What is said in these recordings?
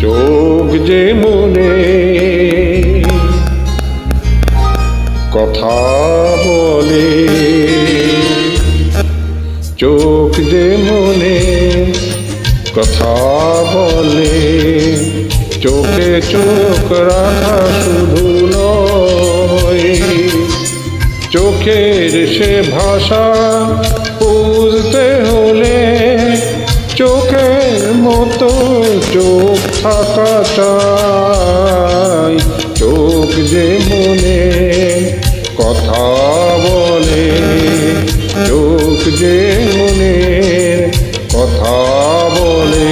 চোখ যে মনে কথা বলে, চোখ যে মনে কথা বলে, চোখে চোখ রাখা শুধু নয়, চোখের সে ভাষা বুঝতে হলে চোখের মতো চোখ থাকা চাই। চোখ যে মনে কথা বলে, চোখ যে মনে কথা বলে।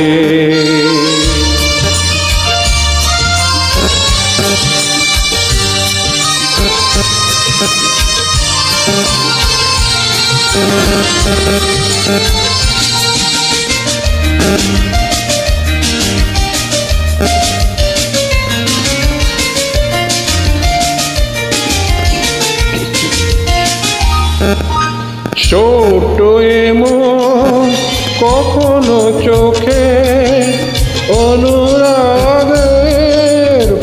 ছোট এমন কখনো চোখে অনুরাগের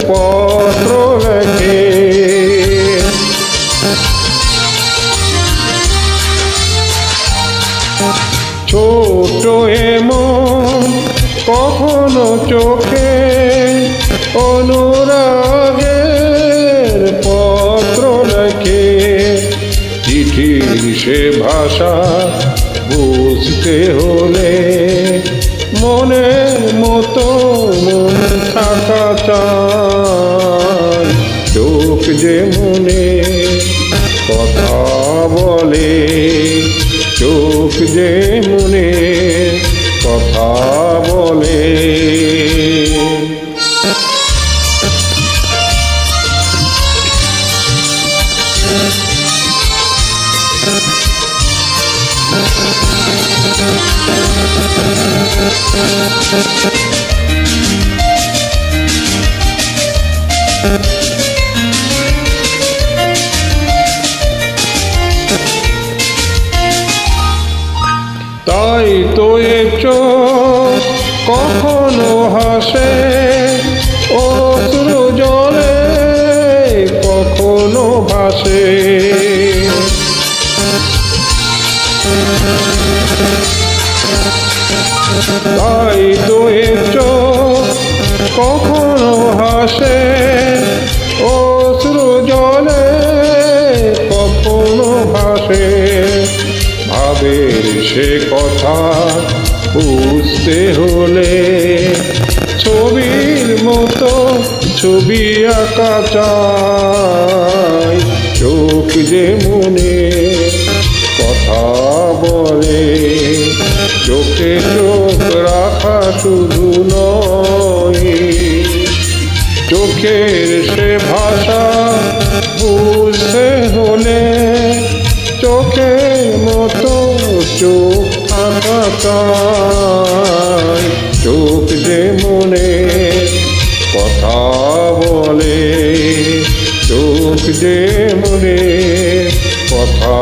পত্র লেখে, ছোট এমন কখনো চোখে অনুরাগের পত্র লেখে, চিঠির সে ভাষা বুঝতে হলে মনের মতো মন থাকা চাই। চোখ যে মনে কথা বলে, চোখ যে মনে কথা বলে। তাই তো এ চোখ কখনো হাসে অশ্রু জলে, কখনো ভাসে, তাই তো এ চোখ কখনো হাসে অশ্রু জলে, কখনো ভাসে। ভাবের সে কথা বুঝতে হলে ছবির মতো ছবি আঁকা চাই। চোখ যে মনে কথা বলে, চোখে চোখ রাখা শুধু নয়, চোখের সে ভাষা বুঝতে হলে চোখের মতো চোখ থাকা চাই। চোখ যে মনে কথা বলে, চোখ যে মনে কথা